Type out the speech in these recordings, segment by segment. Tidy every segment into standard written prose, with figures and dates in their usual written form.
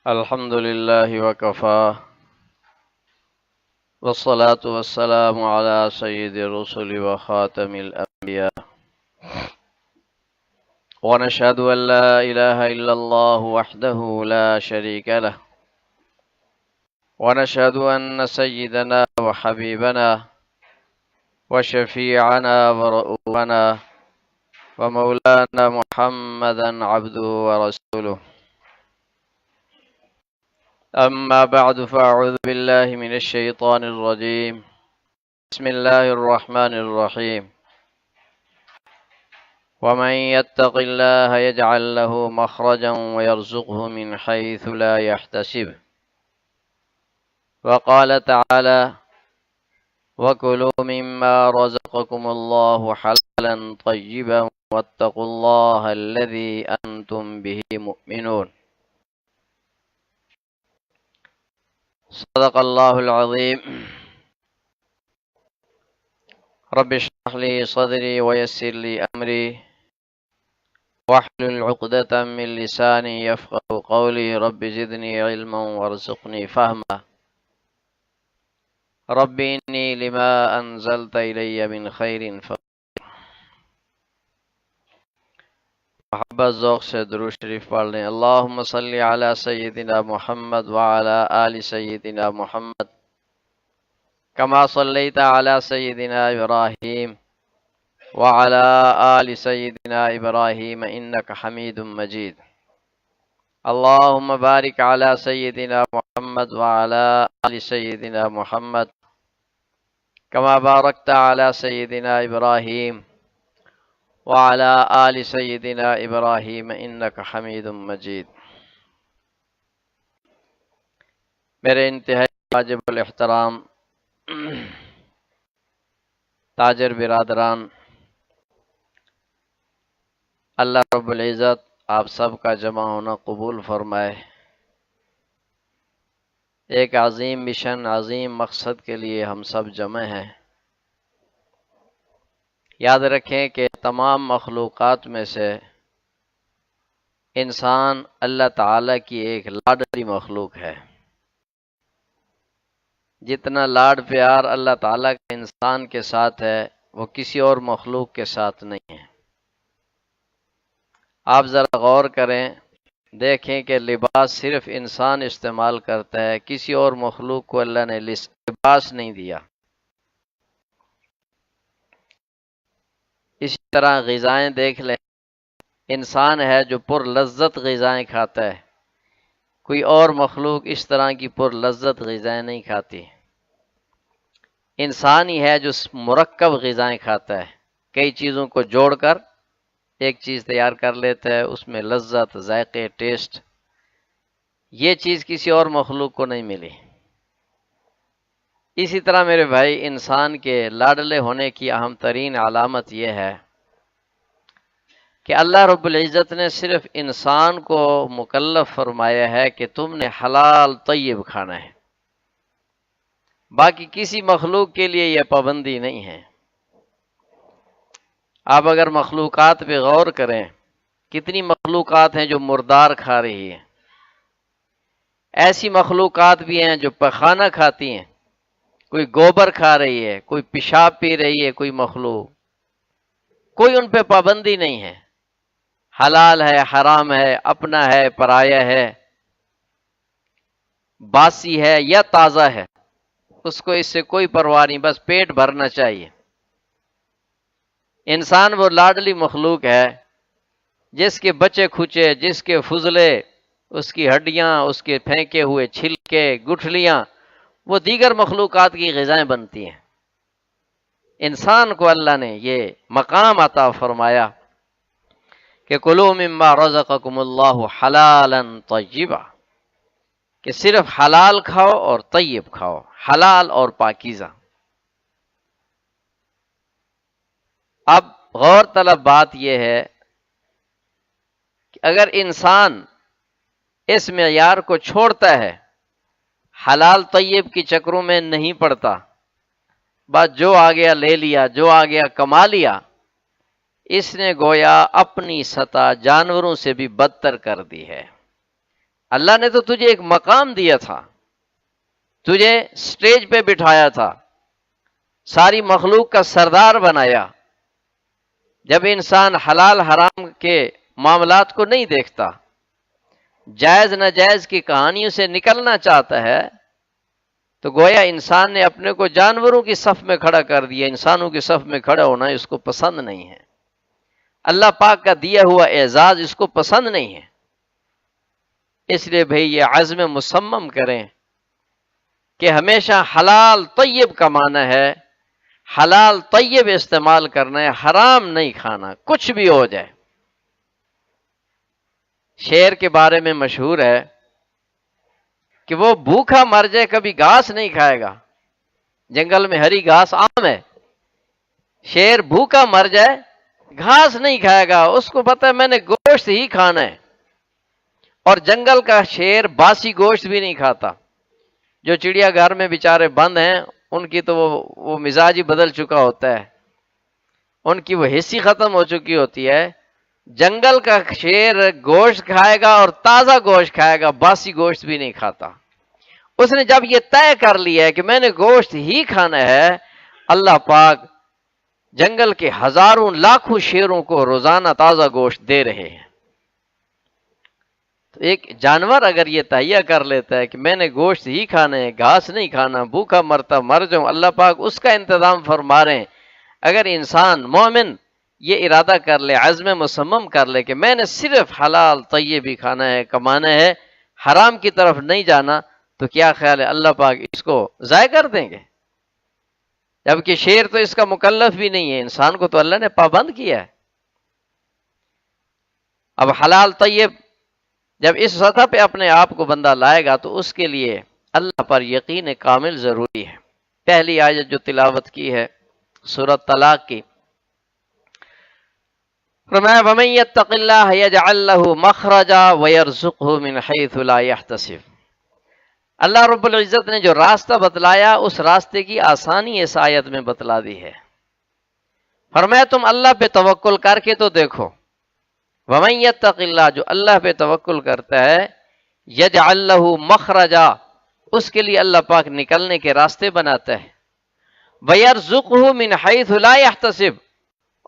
الحمد لله وكفى والصلاة والسلام على سيد الرسل وخاتم الأنبياء ونشهد أن لا إله إلا الله وحده لا شريك له ونشهد أن سيدنا وحبيبنا وشفيعنا ورؤوفنا ومولانا محمدا عبده ورسوله أما بعد فأعوذ بالله من الشيطان الرجيم بسم الله الرحمن الرحيم ومن يتق الله يجعل له مخرجا ويرزقه من حيث لا يحتسب وقال تعالى وكلوا مما رزقكم الله حلالا طيبا واتقوا الله الذي أنتم به مؤمنون صدق الله العظيم رب اشرح لي صدري ويسر لي أمري واحلل عقدة من لساني يفقهوا قولي رب زدني علما وارزقني فهما رب إني لما أنزلت إلي من خير محبت ذوق سے درود شریف پڑھ لیں اللہم صلی علی سیدنا محمد وعلی آل سیدنا محمد کما صلیت علی سیدنا ابراہیم وعلی آل سیدنا ابراہیم انک حمید مجید اللہم بارک علی سیدنا محمد وعلی آل سیدنا محمد کما بارکت علی سیدنا ابراہیم وعلى آل سيدنا إبراهيم إنك حميد مجيد میرے انتہائی واجب الاحترام تاجر برادران، اللہ رب العزت آپ سب کا جمع ہونا قبول فرمائے۔ ایک عظیم مشن، عظیم مقصد کے لیے ہم سب جمع ہیں۔ یاد رکھیں کہ تمام مخلوقات میں سے انسان اللہ تعالیٰ کی ایک لاڈلی مخلوق ہے۔ جتنا لاڈ پیار اللہ تعالیٰ کا انسان کے ساتھ ہے وہ کسی اور مخلوق کے ساتھ نہیں ہے۔ آپ ذرا غور کریں، دیکھیں کہ لباس صرف انسان استعمال کرتا ہے، کسی اور مخلوق کو اللہ نے لباس نہیں دیا۔ اسی طرح غذائیں دیکھ لیں، انسان ہے جو پر لذت غذائیں کھاتا ہے، کوئی اور مخلوق اس طرح کی پر لذت غذائیں نہیں کھاتی۔ انسان ہی ہے جو مرکب غذائیں کھاتا ہے، کئی چیزوں کو جوڑ کر ایک چیز تیار کر لیتا ہے، اس میں لذت، ذائقے، ٹیسٹ، یہ چیز کسی اور مخلوق کو نہیں ملی۔ اسی طرح میرے بھائی، انسان کے لاڈلے ہونے کی اہم ترین علامت یہ ہے کہ اللہ رب العزت نے صرف انسان کو مکلف فرمایا ہے کہ تم نے حلال طیب کھانا ہے، باقی کسی مخلوق کے لیے یہ پابندی نہیں ہے۔ آپ اگر مخلوقات پہ غور کریں، کتنی مخلوقات ہیں جو مردار کھا رہی ہیں، ایسی مخلوقات بھی ہیں جو پخانہ کھاتی ہیں، کوئی گوبر کھا رہی ہے، کوئی پیشاب پی رہی ہے، کوئی مخلوق، کوئی ان پہ پابندی نہیں ہے، حلال ہے، حرام ہے، اپنا ہے، پرایا ہے، باسی ہے یا تازہ ہے، اس کو اس سے کوئی پرواہ نہیں، بس پیٹ بھرنا چاہیے۔ انسان وہ لاڈلی مخلوق ہے جس کے بچے کھچے، جس کے فضلے، اس کی ہڈیاں، اس کے پھینکے ہوئے چھلکے، گٹھلیاں، وہ دیگر مخلوقات کی غذائیں بنتی ہیں۔ انسان کو اللہ نے یہ مقام عطا فرمایا کہ کلوا مما رزقکم اللہ حلالا طیبا، کہ صرف حلال کھاؤ اور طیب کھاؤ، حلال اور پاکیزہ۔ اب غور طلب بات یہ ہے کہ اگر انسان اس معیار کو چھوڑتا ہے، حلال طیب کی چکروں میں نہیں پڑتا، بس جو آ گیا لے لیا، جو آ گیا کما لیا، اس نے گویا اپنی سطح جانوروں سے بھی بدتر کر دی ہے۔ اللہ نے تو تجھے ایک مقام دیا تھا، تجھے سٹیج پہ بٹھایا تھا، ساری مخلوق کا سردار بنایا۔ جب انسان حلال حرام کے معاملات کو نہیں دیکھتا، جائز ناجائز کی کہانیوں سے نکلنا چاہتا ہے، تو گویا انسان نے اپنے کو جانوروں کی صف میں کھڑا کر دیا۔ انسانوں کی صف میں کھڑا ہونا اس کو پسند نہیں ہے، اللہ پاک کا دیا ہوا اعزاز اس کو پسند نہیں ہے۔ اس لیے بھئی یہ عزم مصمم کریں کہ ہمیشہ حلال طیب کمانا ہے، حلال طیب استعمال کرنا ہے، حرام نہیں کھانا، کچھ بھی ہو جائے۔ شیر کے بارے میں مشہور ہے کہ وہ بھوکا مر جائے کبھی گھاس نہیں کھائے گا، جنگل میں ہری گھاس عام ہے، شیر بھوکا مر جائے گھاس نہیں کھائے گا، اس کو پتہ ہے میں نے گوشت ہی کھانا ہے۔ اور جنگل کا شیر باسی گوشت بھی نہیں کھاتا۔ جو چڑیا گھر میں بیچارے بند ہیں ان کی تو وہ مزاج ہی بدل چکا ہوتا ہے، ان کی وہ حصی ختم ہو چکی ہوتی ہے۔ جنگل کا شیر گوشت کھائے گا اور تازہ گوشت کھائے گا، باسی گوشت بھی نہیں کھاتا۔ اس نے جب یہ طے کر لیا ہے کہ میں نے گوشت ہی کھانا ہے، اللہ پاک جنگل کے ہزاروں لاکھوں شیروں کو روزانہ تازہ گوشت دے رہے ہیں۔ تو ایک جانور اگر یہ تہیہ کر لیتا ہے کہ میں نے گوشت ہی کھانا ہے، گھاس نہیں کھانا، بھوکا مرتا مر جاؤں، اللہ پاک اس کا انتظام فرما رہے ہیں۔ اگر انسان مومن یہ ارادہ کر لے، عزم مصمم کر لے کہ میں نے صرف حلال طیب ہی کھانا ہے، کمانا ہے، حرام کی طرف نہیں جانا، تو کیا خیال ہے اللہ پاک اس کو ضائع کر دیں گے؟ جبکہ شیر تو اس کا مکلف بھی نہیں ہے، انسان کو تو اللہ نے پابند کیا ہے۔ اب حلال طیب جب اس سطح پہ اپنے آپ کو بندہ لائے گا تو اس کے لیے اللہ پر یقین کامل ضروری ہے۔ پہلی آیت جو تلاوت کی ہے سورۃ طلاق کی، فرمایا وَمَن يَتَّقِ اللَّهَ يَجْعَل لَّهُ مَخْرَجًا وَيَرْزُقْهُ مِنْ حَيْثُ لَا يَحْتَسِبُ۔ اللہ رب العزت نے جو راستہ بتلایا اس راستے کی آسانی اس آیت میں بتلا دی ہے۔ فرمایا تم اللہ پہ توکل کر کے تو دیکھو، وَمَن يَتَّقِ اللَّهَ جو اللہ پہ توکل کرتا ہے، يَجْعَل لَّهُ مَخْرَجًا اس کے لیے اللہ پاک نکلنے کے راستے بناتا ہے، وَيَرْزُقْهُ مِنْ حَيْثُ لَا يَحْتَسِبُ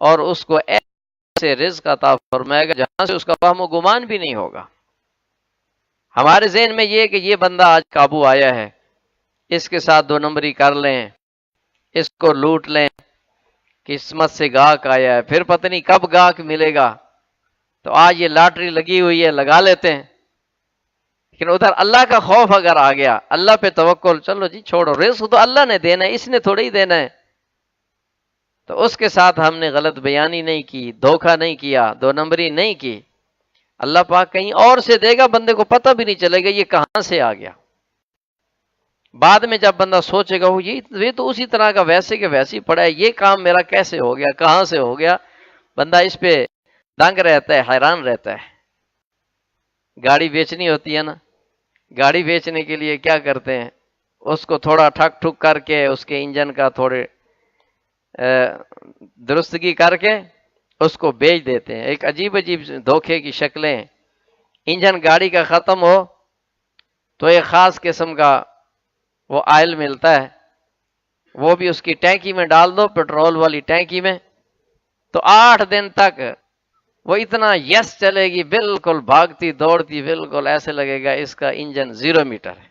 اور اس کو ایسے رزق عطا فرمائے گا جہاں سے اس کا وہم و گمان بھی نہیں ہوگا۔ ہمارے ذہن میں یہ کہ یہ بندہ آج قابو آیا ہے، اس کے ساتھ دو نمبری کر لیں، اس کو لوٹ لیں، قسمت سے گاہک آیا ہے، پھر پتہ نہیں کب گاہک ملے گا، تو آج یہ لاٹری لگی ہوئی ہے لگا لیتے ہیں۔ لیکن ادھر اللہ کا خوف اگر آ گیا، اللہ پہ توکل، چلو جی چھوڑو، رزق تو اللہ نے دینا ہے، اس نے تھوڑے ہی دینا ہے، تو اس کے ساتھ ہم نے غلط بیانی نہیں کی، دھوکہ نہیں کیا، دو نمبری نہیں کی، اللہ پاک کہیں اور سے دے گا، بندے کو پتہ بھی نہیں چلے گا یہ کہاں سے آ گیا۔ بعد میں جب بندہ سوچے گا یہ تو اسی طرح کا ویسے کہ ویسے ہی پڑا ہے، یہ کام میرا کیسے ہو گیا، کہاں سے ہو گیا، بندہ اس پہ دنگ رہتا ہے، حیران رہتا ہے۔ گاڑی بیچنی ہوتی ہے نا، گاڑی بیچنے کے لیے کیا کرتے ہیں، اس کو تھوڑا ٹھک ٹھک کر کے اس کے انجن کا تھوڑے درستگی کر کے اس کو بیچ دیتے ہیں۔ ایک عجیب عجیب دھوکے کی شکلیں، انجن گاڑی کا ختم ہو تو ایک خاص قسم کا وہ آئل ملتا ہے، وہ بھی اس کی ٹینکی میں ڈال دو، پیٹرول والی ٹینکی میں، تو 8 دن تک وہ اتنا یس چلے گی، بالکل بھاگتی دوڑتی، بالکل ایسے لگے گا اس کا انجن 0 میٹر ہے۔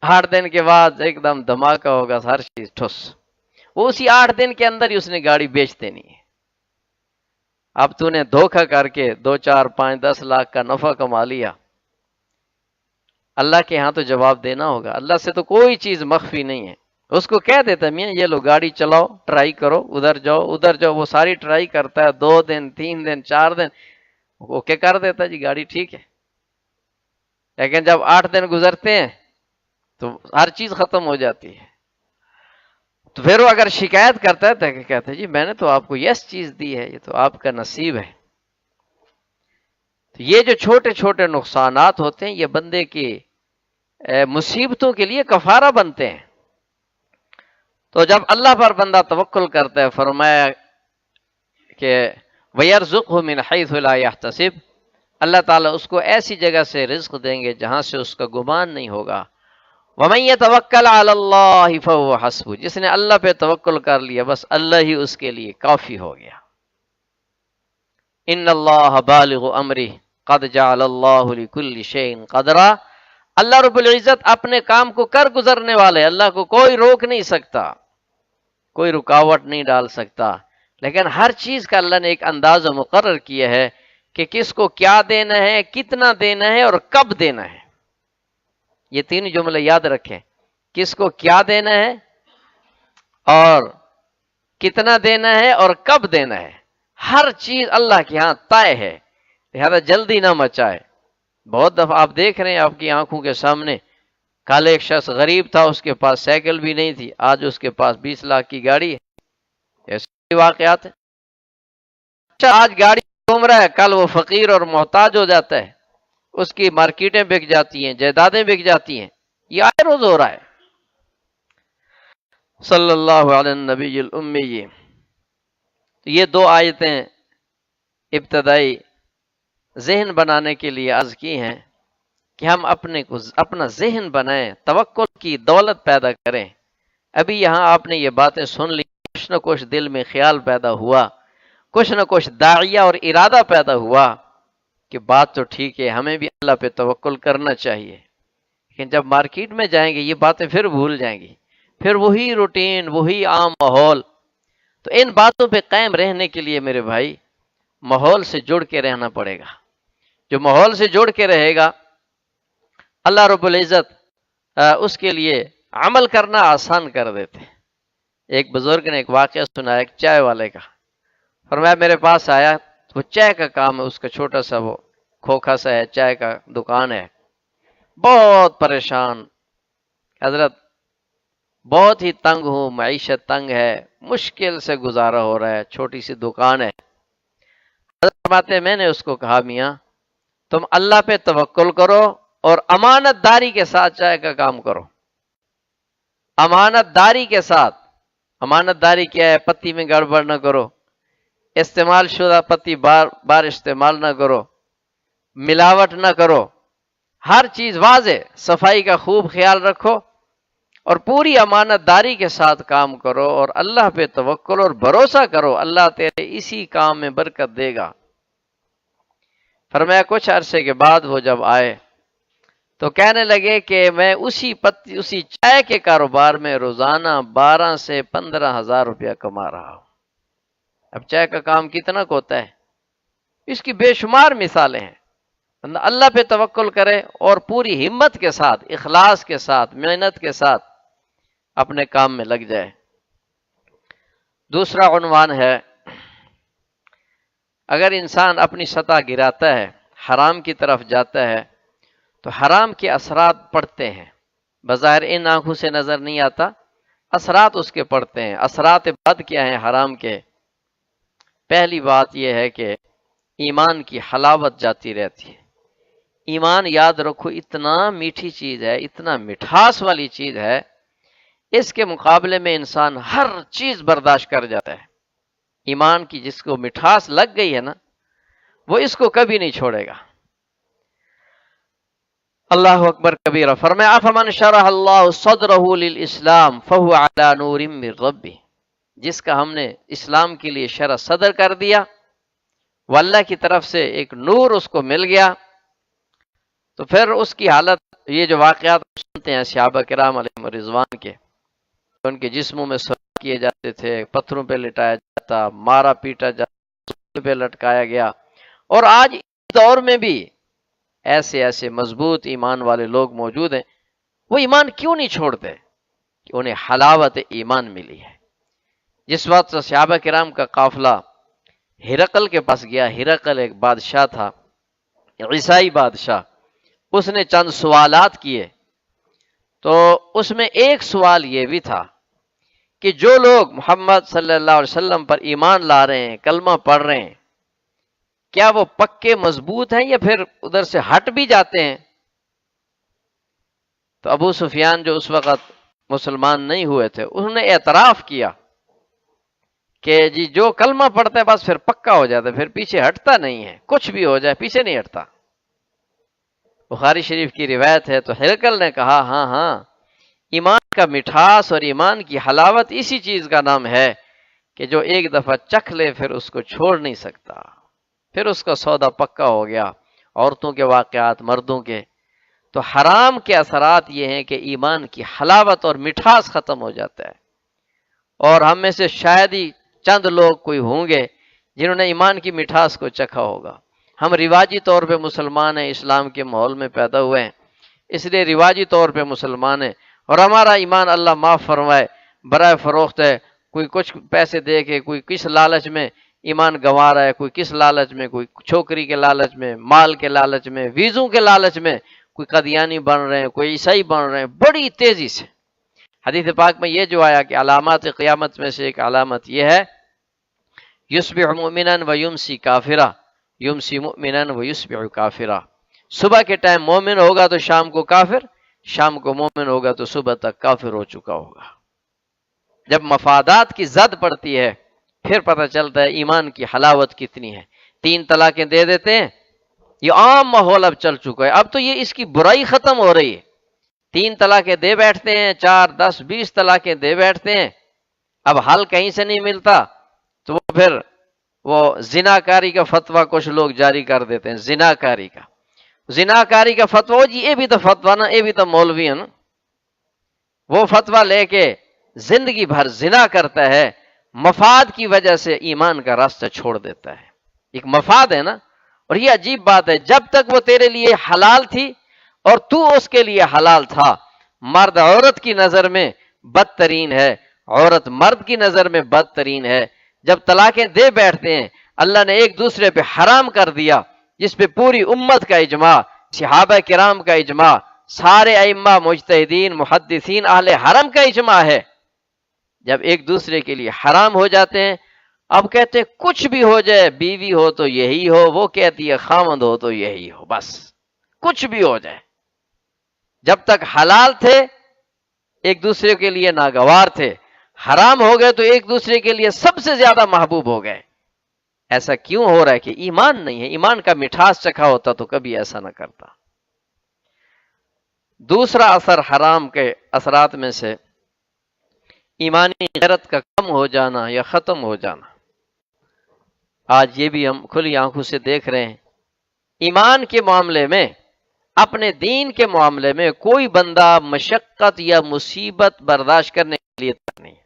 8 دن کے بعد ایک دم دھماکہ ہوگا، ہر چیز ٹھس، وہ اسی 8 دن کے اندر ہی اس نے گاڑی بیچ دینی ہے۔ اب تو نے دھوکہ کر کے 2 4 5 10 لاکھ کا نفع کما لیا، اللہ کے ہاں تو جواب دینا ہوگا۔ اللہ سے تو کوئی چیز مخفی نہیں ہے، اس کو کہہ دیتا میاں یہ لو گاڑی چلاؤ، ٹرائی کرو، ادھر جاؤ ادھر جاؤ، وہ ساری ٹرائی کرتا ہے، 2 دن 3 دن 4 دن وہ کیا کر دیتا جی گاڑی ٹھیک ہے، لیکن جب 8 دن گزرتے ہیں تو ہر چیز ختم ہو جاتی ہے۔ تو پھر وہ اگر شکایت کرتا ہے تو کہتا ہے جی میں نے تو آپ کو یس چیز دی ہے، یہ تو آپ کا نصیب ہے۔ تو یہ جو چھوٹے چھوٹے نقصانات ہوتے ہیں یہ بندے کی مصیبتوں کے لیے کفارہ بنتے ہیں۔ تو جب اللہ پر بندہ توکل کرتا ہے، فرمایا کہ وَيَرْزُقْهُ مِنْ حَيْثُ لَا يَحْتَسِبُ اللہ تعالیٰ اس کو ایسی جگہ سے رزق دیں گے جہاں سے اس کا گمان نہیں ہوگا۔ وَمَن يَتَوَكَّلْ عَلَى اللَّهِ فَهُوَ حَسْبُهُ، جس نے اللہ پہ توکل کر لیا بس اللہ ہی اس کے لیے کافی ہو گیا۔ ان اللہ بالغ امرہ قد جعل اللہ لکل شیء قدرا، اللہ رب العزت اپنے کام کو کر گزرنے والے، اللہ کو کوئی روک نہیں سکتا، کوئی رکاوٹ نہیں ڈال سکتا، لیکن ہر چیز کا اللہ نے ایک انداز مقرر کیا ہے کہ کس کو کیا دینا ہے، کتنا دینا ہے اور کب دینا ہے۔ یہ تین جملے یاد رکھیں، کس کو کیا دینا ہے اور کتنا دینا ہے اور کب دینا ہے، ہر چیز اللہ کے ہاں طے ہے، لہذا جلدی نہ مچائے۔ بہت دفعہ آپ دیکھ رہے ہیں آپ کی آنکھوں کے سامنے، کل ایک شخص غریب تھا، اس کے پاس سائیکل بھی نہیں تھی، آج اس کے پاس 20 لاکھ کی گاڑی ہے، ایسے واقعات ہیں۔ آج گاڑی گھوم رہا ہے، کل وہ فقیر اور محتاج ہو جاتا ہے، اس کی مارکیٹیں بک جاتی ہیں، جائیدادیں بک جاتی ہیں، یہ آئے روز ہو رہا ہے۔ صلی اللہ علیہ النبی الامی۔ یہ دو آیتیں ابتدائی ذہن بنانے کے لیے عرض کی ہیں کہ ہم اپنا ذہن بنائیں، توکل کی دولت پیدا کریں۔ ابھی یہاں آپ نے یہ باتیں سن لی، کچھ نہ کچھ دل میں خیال پیدا ہوا، کچھ نہ کچھ داعیہ اور ارادہ پیدا ہوا کہ بات تو ٹھیک ہے، ہمیں بھی اللہ پہ توکل کرنا چاہیے، لیکن جب مارکیٹ میں جائیں گے یہ باتیں پھر بھول جائیں گی، پھر وہی روٹین، وہی عام ماحول۔ تو ان باتوں پہ قائم رہنے کے لیے میرے بھائی ماحول سے جڑ کے رہنا پڑے گا۔ جو ماحول سے جڑ کے رہے گا اللہ رب العزت اس کے لیے عمل کرنا آسان کر دیتے۔ ایک بزرگ نے ایک واقعہ سنایا ایک چائے والے کا، فرمایا میرے پاس آیا، وہ چائے کا کام ہے، اس کا چھوٹا سا وہ کھوکھا سا ہے، چائے کا دکان ہے، بہت پریشان، حضرت بہت ہی تنگ ہوں، معیشت تنگ ہے، مشکل سے گزارا ہو رہا ہے، چھوٹی سی دکان ہے۔ حضرت فرماتے ہیں میں نے اس کو کہا میاں تم اللہ پہ توکل کرو اور امانت داری کے ساتھ چائے کا کام کرو۔ امانت داری کے ساتھ، امانت داری کیا ہے؟ پتی میں گڑبڑ نہ کرو، استعمال شدہ پتی بار بار استعمال نہ کرو، ملاوٹ نہ کرو، ہر چیز واضح، صفائی کا خوب خیال رکھو اور پوری امانت داری کے ساتھ کام کرو اور اللہ پہ توکل اور بھروسہ کرو، اللہ تیرے اسی کام میں برکت دے گا۔ فرمایا کچھ عرصے کے بعد وہ جب آئے تو کہنے لگے کہ میں اسی چائے کے کاروبار میں روزانہ 12 سے 15 ہزار روپیہ کما رہا ہوں۔ اب چائے کا کام کتنا کو ہوتا ہے، اس کی بے شمار مثالیں ہیں۔ اللہ پہ توکل کرے اور پوری ہمت کے ساتھ، اخلاص کے ساتھ، محنت کے ساتھ اپنے کام میں لگ جائے۔ دوسرا عنوان ہے، اگر انسان اپنی سطح گراتا ہے، حرام کی طرف جاتا ہے تو حرام کے اثرات پڑتے ہیں، بظاہر ان آنکھوں سے نظر نہیں آتا، اثرات اس کے پڑتے ہیں۔ اثرات بد کیا ہیں حرام کے؟ پہلی بات یہ ہے کہ ایمان کی حلاوت جاتی رہتی ہے۔ ایمان یاد رکھو اتنا میٹھی چیز ہے، اتنا مٹھاس والی چیز ہے، اس کے مقابلے میں انسان ہر چیز برداشت کر جاتا ہے۔ ایمان کی جس کو مٹھاس لگ گئی ہے نا، وہ اس کو کبھی نہیں چھوڑے گا۔ اللہ اکبر کبیرہ۔ فرمایا افمن شرح اللہ صدرہ للاسلام فہو علی نور من ربہ، جس کا ہم نے اسلام کے لیے شرح صدر کر دیا، وہ اللہ کی طرف سے ایک نور اس کو مل گیا، تو پھر اس کی حالت، یہ جو واقعات سنتے ہیں صحابہ کرام علیہم رضوان کے، ان کے جسموں میں سوار کیے جاتے تھے، پتھروں پہ لٹایا جاتا، مارا پیٹا جاتا، سولی پہ لٹکایا گیا، اور آج اس دور میں بھی ایسے مضبوط ایمان والے لوگ موجود ہیں۔ وہ ایمان کیوں نہیں چھوڑتے؟ کہ انہیں حلاوت ایمان ملی ہے۔ جس وقت صحابہ کرام کا قافلہ ہرقل کے پاس گیا، ہرقل ایک بادشاہ تھا، عیسائی بادشاہ، اس نے چند سوالات کیے، تو اس میں ایک سوال یہ بھی تھا کہ جو لوگ محمد صلی اللہ علیہ وسلم پر ایمان لا رہے ہیں، کلمہ پڑھ رہے ہیں، کیا وہ پکے مضبوط ہیں یا پھر ادھر سے ہٹ بھی جاتے ہیں؟ تو ابو سفیان جو اس وقت مسلمان نہیں ہوئے تھے، انہوں نے اعتراف کیا کہ جی جو کلمہ پڑھتا ہے بس پھر پکا ہو جاتا ہے، پھر پیچھے ہٹتا نہیں ہے، کچھ بھی ہو جائے پیچھے نہیں ہٹتا۔ بخاری شریف کی روایت ہے، تو ہرقل نے کہا ہاں ہاں، ایمان کا مٹھاس اور ایمان کی حلاوت اسی چیز کا نام ہے کہ جو ایک دفعہ چکھ لے پھر اس کو چھوڑ نہیں سکتا، پھر اس کا سودا پکا ہو گیا۔ عورتوں کے واقعات، مردوں کے، تو حرام کے اثرات یہ ہیں کہ ایمان کی حلاوت اور مٹھاس ختم ہو جاتا ہے۔ اور ہم میں سے شاید ہی چند لوگ کوئی ہوں گے جنہوں نے ایمان کی مٹھاس کو چکھا ہوگا۔ ہم رواجی طور پہ مسلمان ہیں، اسلام کے ماحول میں پیدا ہوئے ہیں، اس لیے رواجی طور پہ مسلمان ہیں، اور ہمارا ایمان اللہ معاف فرمائے برائے فروخت ہے۔ کوئی کچھ پیسے دے کے، کوئی کس لالچ میں ایمان گنوا رہا ہے، کوئی کس لالچ میں، کوئی چھوکری کے لالچ میں، مال کے لالچ میں، ویزوں کے لالچ میں، کوئی قادیانی بن رہے ہیں، کوئی عیسائی بن رہے ہیں بڑی تیزی سے۔ حدیث پاک میں یہ جو آیا کہ علامات قیامت میں سے ایک علامت یہ ہے، یصبح مؤمنا ویمسی کافرا، یمسی مؤمنا ویصبح کافرا، صبح کے ٹائم مومن ہوگا تو شام کو کافر، شام کو مومن ہوگا تو صبح تک کافر ہو چکا ہوگا۔ جب مفادات کی زد پڑتی ہے پھر پتہ چلتا ہے ایمان کی حلاوت کتنی ہے۔ 3 طلاقیں دے دیتے ہیں، یہ عام ماحول اب چل چکا ہے، اب تو یہ اس کی برائی ختم ہو رہی ہے۔ 3 طلاقیں دے بیٹھتے ہیں، 4 10 20 طلاقیں دے بیٹھتے ہیں، اب حل کہیں سے نہیں ملتا تو پھر وہ زناکاری کا فتویٰ کچھ لوگ جاری کر دیتے ہیں۔ زناکاری کا فتویٰ، جی یہ بھی تو فتویٰ نا، یہ بھی تو مولوی ہے نا، وہ فتویٰ لے کے زندگی بھر زنا کرتا ہے، مفاد کی وجہ سے ایمان کا راستہ چھوڑ دیتا ہے۔ ایک مفاد ہے نا، اور یہ عجیب بات ہے، جب تک وہ تیرے لیے حلال تھی اور تو اس کے لیے حلال تھا، مرد عورت کی نظر میں بدترین ہے، عورت مرد کی نظر میں بدترین ہے۔ جب طلاقیں دے بیٹھتے ہیں، اللہ نے ایک دوسرے پہ حرام کر دیا، جس پہ پوری امت کا اجماع، صحابہ کرام کا اجماع، سارے ائمہ، مجتہدین، محدثین، اہل حرم کا اجماع ہے۔ جب ایک دوسرے کے لیے حرام ہو جاتے ہیں، اب کہتے ہیں کچھ بھی ہو جائے، بیوی ہو تو یہی ہو، وہ کہتی ہے خامند ہو تو یہی ہو، بس کچھ بھی ہو جائے۔ جب تک حلال تھے ایک دوسرے کے لیے ناگوار تھے، حرام ہو گئے تو ایک دوسرے کے لیے سب سے زیادہ محبوب ہو گئے۔ ایسا کیوں ہو رہا ہے؟ کہ ایمان نہیں ہے۔ ایمان کا مٹھاس چکھا ہوتا تو کبھی ایسا نہ کرتا۔ دوسرا اثر حرام کے اثرات میں سے ایمانی غیرت کا کم ہو جانا یا ختم ہو جانا۔ آج یہ بھی ہم کھلی آنکھوں سے دیکھ رہے ہیں، ایمان کے معاملے میں، اپنے دین کے معاملے میں کوئی بندہ مشقت یا مصیبت برداشت کرنے کے لیے تیار نہیں۔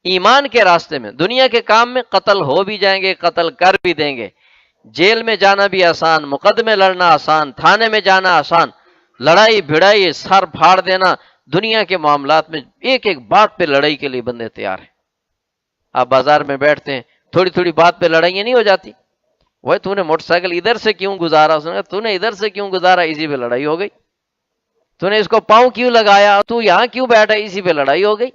ایمان کے راستے میں، دنیا کے کام میں قتل ہو بھی جائیں گے، قتل کر بھی دیں گے، جیل میں جانا بھی آسان، مقدمے لڑنا آسان، تھانے میں جانا آسان، لڑائی بھڑائی، سر پھاڑ دینا، دنیا کے معاملات میں ایک ایک بات پہ لڑائی کے لیے بندے تیار ہیں۔ آپ بازار میں بیٹھتے ہیں، تھوڑی تھوڑی بات پہ لڑائیاں نہیں ہو جاتی؟ وہ تو نے موٹر سائیکل ادھر سے کیوں گزارا، اس نے کہا تو نے ادھر سے کیوں گزارا، اسی پہ لڑائی ہو گئی۔ تو نے اس کو پاؤں کیوں لگایا، تو یہاں کیوں بیٹھا، اسی پہ لڑائی ہو گئی۔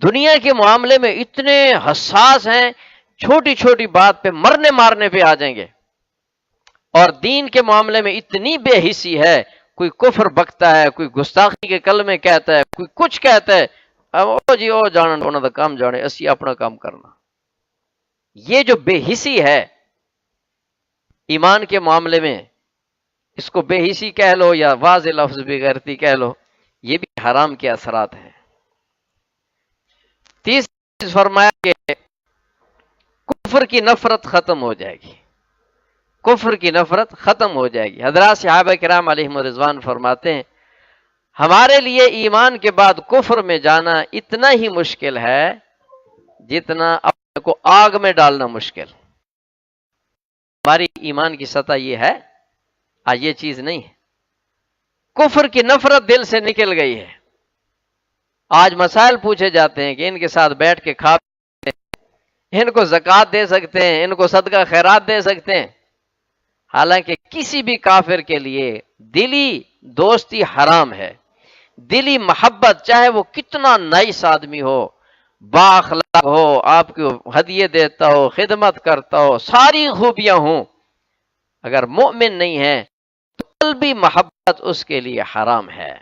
دنیا کے معاملے میں اتنے حساس ہیں، چھوٹی چھوٹی بات پہ مرنے مارنے پہ آ جائیں گے، اور دین کے معاملے میں اتنی بے حسی ہے، کوئی کفر بکتا ہے، کوئی گستاخی کے کلمے کہتا ہے، کوئی کچھ کہتا ہے، او جی او جان انہوں دا کام جانے، اسی اپنا کام کرنا۔ یہ جو بے حسی ہے ایمان کے معاملے میں، اس کو بے حسی کہہ لو یا واضح لفظ بے غیرتی کہہ لو، یہ بھی حرام کے اثرات ہیں۔ تیسری چیز فرمایا کہ کفر کی نفرت ختم ہو جائے گی، کفر کی نفرت ختم ہو جائے گی۔ حضرات صحابہ کرام علیہم رضوان فرماتے ہیں، ہمارے لیے ایمان کے بعد کفر میں جانا اتنا ہی مشکل ہے جتنا اپنے کو آگ میں ڈالنا مشکل۔ ہماری ایمان کی سطح یہ ہے، آج یہ چیز نہیں ہے۔ کفر کی نفرت دل سے نکل گئی ہے۔ آج مسائل پوچھے جاتے ہیں کہ ان کے ساتھ بیٹھ کے کھا سکتے ہیں، ان کو زکوٰۃ دے سکتے ہیں، ان کو صدقہ خیرات دے سکتے ہیں، حالانکہ کسی بھی کافر کے لیے دلی دوستی حرام ہے۔ دلی محبت، چاہے وہ کتنا نائس آدمی ہو، با اخلاق ہو، آپ کو ہدیے دیتا ہو، خدمت کرتا ہو، ساری خوبیاں ہوں، اگر مومن نہیں ہے تو قلبی محبت اس کے لیے حرام ہے۔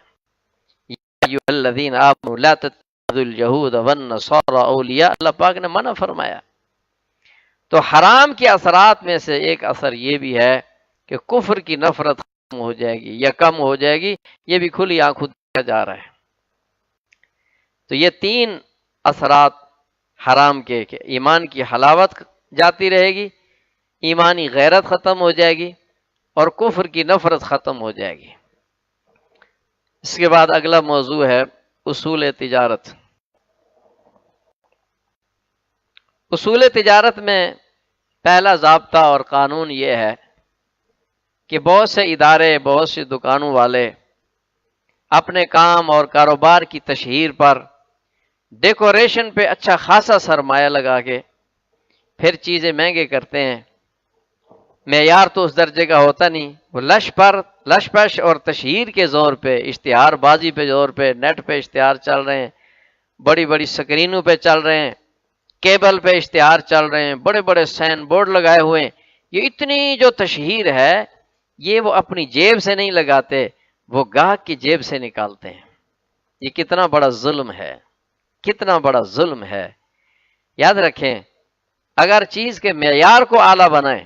یا ایھا الذین آمنوا لا تتخذوا اتخذوا اليہود والنصارى اولیاء، اللہ پاک نے منع فرمایا۔ تو حرام کے اثرات میں سے ایک اثر یہ بھی ہے کہ کفر کی نفرت ختم ہو جائے گی یا کم ہو جائے گی، یہ بھی کھلی آنکھوں دیکھا جا رہا ہے۔ تو یہ تین اثرات حرام کے کہ ایمان کی حلاوت جاتی رہے گی، ایمانی غیرت ختم ہو جائے گی، اور کفر کی نفرت ختم ہو جائے گی۔ اس کے بعد اگلا موضوع ہے اصول تجارت۔ اصول تجارت میں پہلا ضابطہ اور قانون یہ ہے کہ بہت سے ادارے، بہت سے دکانوں والے اپنے کام اور کاروبار کی تشہیر پر ڈیکوریشن پہ اچھا خاصا سرمایہ لگا کے پھر چیزیں مہنگے کرتے ہیں۔ معیار تو اس درجے کا ہوتا نہیں، وہ لش پش اور تشہیر کے زور پہ، اشتہار بازی پہ زور پہ، نیٹ پہ اشتہار چل رہے ہیں، بڑی بڑی سکرینوں پہ چل رہے ہیں، کیبل پہ اشتہار چل رہے ہیں، بڑے بڑے سائن بورڈ لگائے ہوئے ہیں۔ یہ اتنی جو تشہیر ہے یہ وہ اپنی جیب سے نہیں لگاتے، وہ گاہک کی جیب سے نکالتے ہیں۔ یہ کتنا بڑا ظلم ہے، کتنا بڑا ظلم ہے۔ یاد رکھیں، اگر چیز کے معیار کو اعلیٰ بنائیں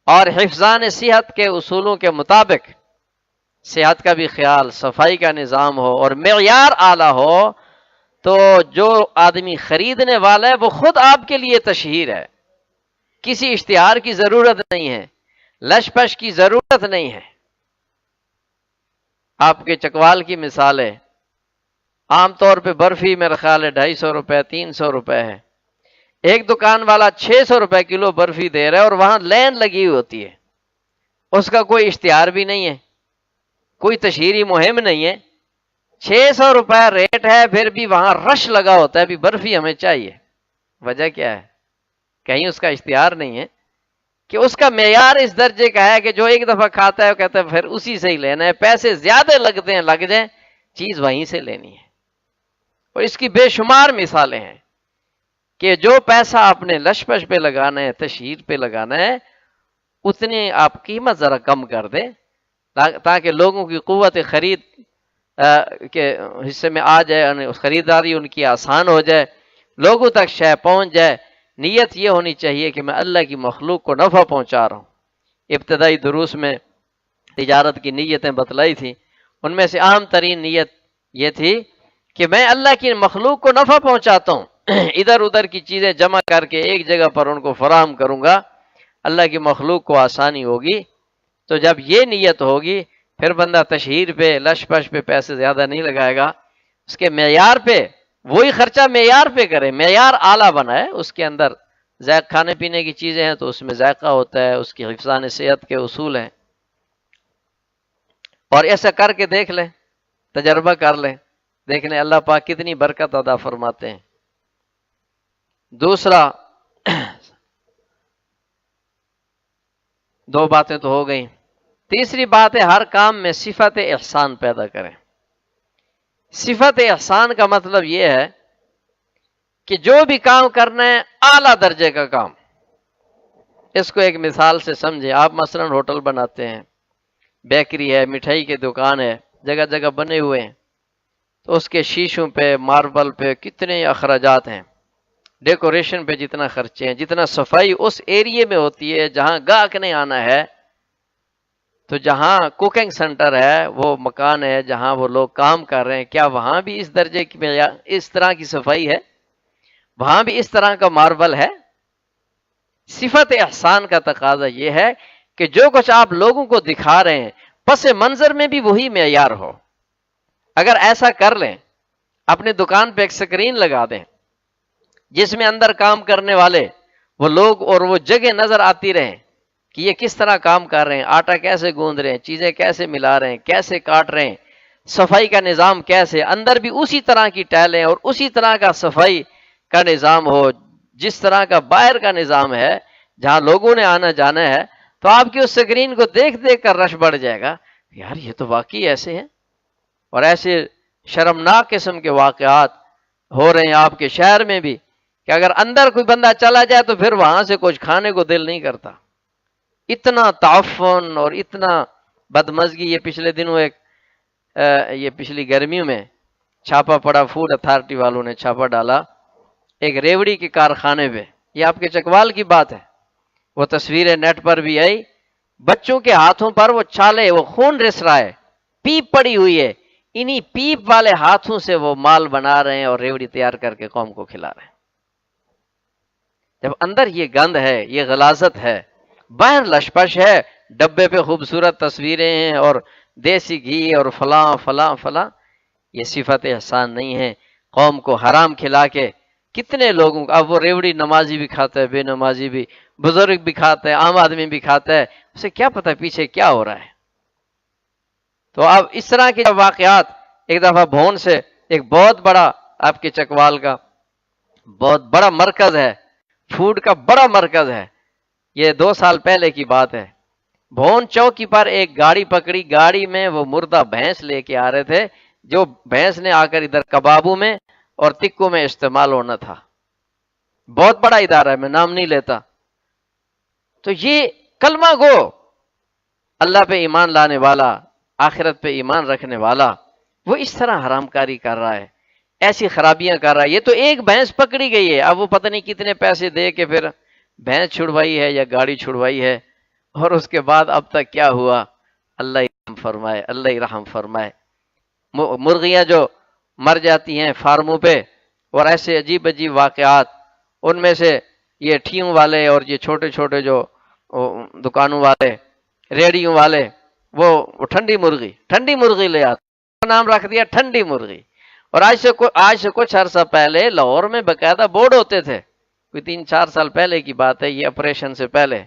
اور حفظان صحت کے اصولوں کے مطابق صحت کا بھی خیال، صفائی کا نظام ہو اور معیار اعلیٰ ہو، تو جو آدمی خریدنے والا ہے وہ خود آپ کے لیے تشہیر ہے۔ کسی اشتہار کی ضرورت نہیں ہے، لش پش کی ضرورت نہیں ہے۔ آپ کے چکوال کی مثال ہے، عام طور پہ برفی میرا خیال ہے 250 روپے 300 روپے ہے، ایک دکان والا 600 روپے کلو برفی دے رہا ہے اور وہاں لین لگی ہوئی ہوتی ہے، اس کا کوئی اشتہار بھی نہیں ہے، کوئی تشہیری مہم نہیں ہے، 600 روپے ریٹ ہے، پھر بھی وہاں رش لگا ہوتا ہے، بھی برفی ہمیں چاہیے۔ وجہ کیا ہے؟ کہیں اس کا اشتہار نہیں ہے کہ اس کا معیار اس درجے کا ہے کہ جو ایک دفعہ کھاتا ہے وہ کہتا ہے پھر اسی سے ہی لینا ہے، پیسے زیادہ لگتے ہیں لگ جائیں، چیز وہیں سے لینی ہے۔ اور اس کی بے شمار مثالیں ہیں کہ جو پیسہ آپ نے لش پش پہ لگانا ہے، تشہیر پہ لگانا ہے، اتنی آپ قیمت ذرا کم کر دیں تاکہ لوگوں کی قوت خرید کے حصے میں آ جائے، خریداری ان کی آسان ہو جائے، لوگوں تک شے پہنچ جائے۔ نیت یہ ہونی چاہیے کہ میں اللہ کی مخلوق کو نفع پہنچا رہا ہوں۔ ابتدائی دروس میں تجارت کی نیتیں بتلائی تھی، ان میں سے اہم ترین نیت یہ تھی کہ میں اللہ کی مخلوق کو نفع پہنچاتا ہوں، ادھر ادھر کی چیزیں جمع کر کے ایک جگہ پر ان کو فراہم کروں گا، اللہ کی مخلوق کو آسانی ہوگی۔ تو جب یہ نیت ہوگی پھر بندہ تشہیر پہ، لش پش پہ پیسے زیادہ نہیں لگائے گا، اس کے معیار پہ وہی خرچہ معیار پہ کرے، معیار اعلیٰ بنائے، اس کے اندر ذائقہ کھانے پینے کی چیزیں ہیں تو اس میں ذائقہ ہوتا ہے، اس کی حفظان صحت کے اصول ہیں، اور ایسا کر کے دیکھ لیں، تجربہ کر لیں، دیکھ لیں اللہ پاک کتنی برکت عطا فرماتے ہیں۔ دوسرا، دو باتیں تو ہو گئیں، تیسری بات ہے ہر کام میں صفت احسان پیدا کریں۔ صفت احسان کا مطلب یہ ہے کہ جو بھی کام کرنا ہے اعلیٰ درجے کا کام۔ اس کو ایک مثال سے سمجھیں، آپ مثلا ہوٹل بناتے ہیں، بیکری ہے، مٹھائی کی دکان ہے، جگہ جگہ بنے ہوئے ہیں، تو اس کے شیشوں پہ، ماربل پہ کتنے اخراجات ہیں، ڈیکوریشن پہ جتنا خرچے ہیں، جتنا صفائی اس ایریے میں ہوتی ہے جہاں گاہک نے آنا ہے، تو جہاں کوکنگ سینٹر ہے، وہ مکان ہے جہاں وہ لوگ کام کر رہے ہیں، کیا وہاں بھی اس درجے کی اس طرح کی صفائی ہے؟ وہاں بھی اس طرح کا ماربل ہے؟ صفت احسان کا تقاضا یہ ہے کہ جو کچھ آپ لوگوں کو دکھا رہے ہیں پس منظر میں بھی وہی معیار ہو۔ اگر ایسا کر لیں، اپنے دکان پہ ایک سکرین لگا دیں جس میں اندر کام کرنے والے وہ لوگ اور وہ جگہ نظر آتی رہیں کہ یہ کس طرح کام کر رہے ہیں، آٹا کیسے گوندھ رہے ہیں، چیزیں کیسے ملا رہے ہیں، کیسے کاٹ رہے ہیں، صفائی کا نظام کیسے، اندر بھی اسی طرح کی ٹائلیں اور اسی طرح کا صفائی کا نظام ہو جس طرح کا باہر کا نظام ہے جہاں لوگوں نے آنا جانا ہے، تو آپ کی اس سکرین کو دیکھ دیکھ کر رش بڑھ جائے گا، یار یہ تو واقعی ایسے ہیں۔ اور ایسے شرمناک قسم کے واقعات ہو رہے ہیں آپ کے شہر میں بھی کہ اگر اندر کوئی بندہ چلا جائے تو پھر وہاں سے کچھ کھانے کو دل نہیں کرتا۔ اتنا تعفن اور اتنا بدمزگی۔ یہ پچھلے دنوں یہ پچھلی گرمیوں میں چھاپا پڑا، فوڈ اتھارٹی والوں نے چھاپا ڈالا ایک ریوڑی کے کارخانے پہ، یہ آپ کے چکوال کی بات ہے، وہ تصویریں نیٹ پر بھی آئی، بچوں کے ہاتھوں پر وہ چھالے، وہ خون رس رہا ہے، پیپ پڑی ہوئی ہے، انہی پیپ والے ہاتھوں سے وہ مال بنا رہے ہیں اور ریوڑی تیار کر کے قوم کو کھلا رہے ہیں۔ جب اندر یہ گند ہے، یہ غلاظت ہے، باہر لشپش ہے، ڈبے پہ خوبصورت تصویریں ہیں اور دیسی گھی اور فلاں فلاں فلاں، یہ صفت احسان نہیں ہے۔ قوم کو حرام کھلا کے کتنے لوگوں اب وہ ریوڑی نمازی بھی کھاتا ہے، بے نمازی بھی، بزرگ بھی کھاتا ہے، عام آدمی بھی کھاتا ہے، اسے کیا پتہ پیچھے کیا ہو رہا ہے۔ تو اب اس طرح کے واقعات، ایک دفعہ بھون سے ایک بہت بڑا آپ کے چکوال کا بہت بڑا مرکز ہے، فوڈ کا بڑا مرکز ہے، یہ 2 سال پہلے کی بات ہے، بھون چوکی پر ایک گاڑی پکڑی، گاڑی میں وہ مردہ بھینس لے کے آ رہے تھے، جو بھینس نے آ کر ادھر کبابوں میں اور تکوں میں استعمال ہونا تھا۔ بہت بڑا ادارہ ہے، میں نام نہیں لیتا۔ تو یہ کلمہ گو، اللہ پہ ایمان لانے والا، آخرت پہ ایمان رکھنے والا، وہ اس طرح حرام کاری کر رہا ہے، ایسی خرابیاں کر رہا ہے۔ یہ تو ایک بھینس پکڑی گئی ہے، اب وہ پتہ نہیں کتنے پیسے دے کے پھر بھینس چھڑوائی ہے یا گاڑی چھڑوائی ہے، اور اس کے بعد اب تک کیا ہوا، اللہ رحم فرمائے، اللہ رحم فرمائے۔ مرغیاں جو مر جاتی ہیں فارموں پہ، اور ایسے عجیب عجیب واقعات، ان میں سے یہ ٹھیوں والے اور یہ چھوٹے چھوٹے جو دکانوں والے، ریڑیوں والے، وہ ٹھنڈی مرغی لے آتے، نام رکھ دیا ٹھنڈی مرغی۔ اور آج سے کچھ عرصہ پہلے لاہور میں باقاعدہ بورڈ ہوتے تھے، کوئی 3-4 سال پہلے کی بات ہے، یہ آپریشن سے پہلے۔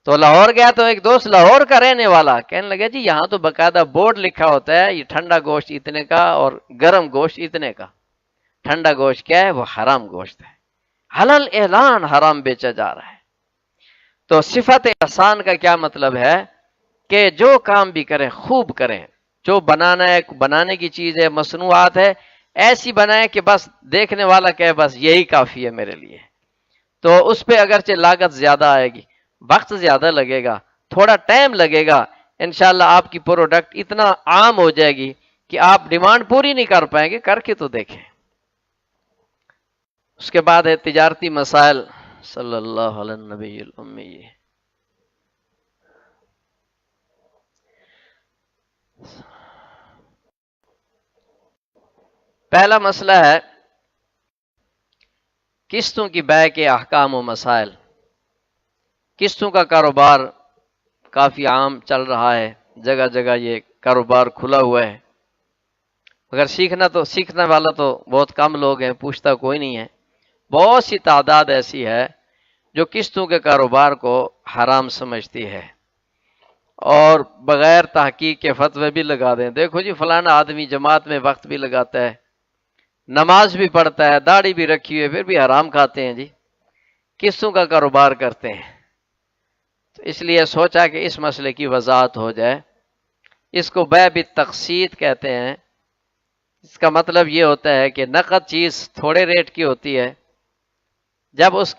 تو لاہور گیا تو ایک دوست لاہور کا رہنے والا کہنے لگا جی یہاں تو باقاعدہ بورڈ لکھا ہوتا ہے، یہ ٹھنڈا گوشت اتنے کا اور گرم گوشت اتنے کا۔ ٹھنڈا گوشت کیا ہے؟ وہ حرام گوشت ہے، حلال اعلان حرام بیچا جا رہا ہے۔ تو صفت احسان کا کیا مطلب ہے کہ جو کام بھی کریں خوب کریں، جو بنانا ہے، بنانے کی چیز ہے، مصنوعات ہے، ایسی بنائیں کہ بس دیکھنے والا کہے بس یہی کافی ہے میرے لیے۔ تو اس پہ اگرچہ لاگت زیادہ آئے گی، وقت زیادہ لگے گا، تھوڑا ٹائم لگے گا، انشاءاللہ آپ کی پروڈکٹ اتنا عام ہو جائے گی کہ آپ ڈیمانڈ پوری نہیں کر پائیں گے، کر کے تو دیکھیں۔ اس کے بعد ہے تجارتی مسائل، صلی اللہ علیہ النبی الامی۔ پہلا مسئلہ ہے قسطوں کی بیع کے احکام و مسائل۔ قسطوں کا کاروبار کافی عام چل رہا ہے، جگہ جگہ یہ کاروبار کھلا ہوا ہے، مگر سیکھنے والا تو بہت کم لوگ ہیں، پوچھتا کوئی نہیں ہے۔ بہت سی تعداد ایسی ہے جو قسطوں کے کاروبار کو حرام سمجھتی ہے اور بغیر تحقیق کے فتوے بھی لگا دیں، دیکھو جی فلانا آدمی جماعت میں وقت بھی لگاتا ہے، نماز بھی پڑھتا ہے، داڑھی بھی رکھی ہوئی ہے، پھر بھی حرام کھاتے ہیں جی، قسطوں کا کاروبار کرتے ہیں۔ تو اس لیے سوچا کہ اس مسئلے کی وضاحت ہو جائے۔ اس کو بیع بالتقسیط کہتے ہیں۔ اس کا مطلب یہ ہوتا ہے کہ نقد چیز تھوڑے ریٹ کی ہوتی ہے، جب اس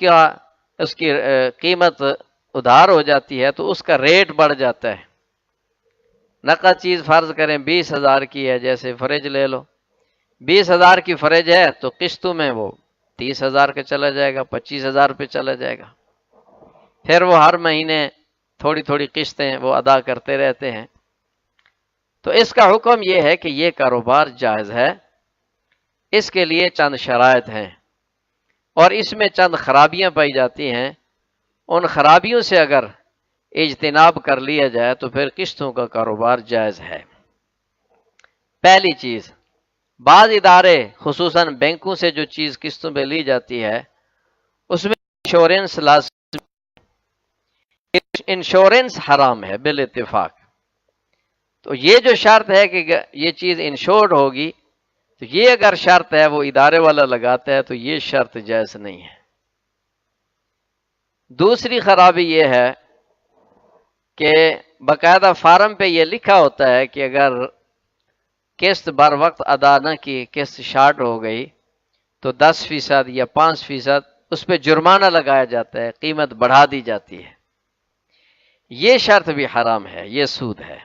کی قیمت ادھار ہو جاتی ہے تو اس کا ریٹ بڑھ جاتا ہے۔ نقد چیز فرض کریں 20,000 کی ہے، جیسے فریج لے لو، 20,000 کی فریج ہے تو قسطوں میں وہ 30,000 کا چلا جائے گا، 25,000 پہ چلا جائے گا، پھر وہ ہر مہینے تھوڑی تھوڑی قسطیں وہ ادا کرتے رہتے ہیں۔ تو اس کا حکم یہ ہے کہ یہ کاروبار جائز ہے، اس کے لیے چند شرائط ہیں اور اس میں چند خرابیاں پائی جاتی ہیں، ان خرابیوں سے اگر اجتناب کر لیا جائے تو پھر قسطوں کا کاروبار جائز ہے۔ پہلی چیز، بعض ادارے خصوصاً بینکوں سے جو چیز قسطوں پہ لی جاتی ہے اس میں انشورنس لازم، انشورنس حرام ہے بالاتفاق۔ تو یہ جو شرط ہے کہ یہ چیز انشورڈ ہوگی، تو یہ اگر شرط ہے وہ ادارے والا لگاتا ہے تو یہ شرط جائز نہیں ہے۔ دوسری خرابی یہ ہے کہ باقاعدہ فارم پہ یہ لکھا ہوتا ہے کہ اگر قسط بر وقت ادا نہ کی، قسط شارٹ ہو گئی تو 10% یا 5% اس پہ جرمانہ لگایا جاتا ہے، قیمت بڑھا دی جاتی ہے۔ یہ شرط بھی حرام ہے، یہ سود ہے۔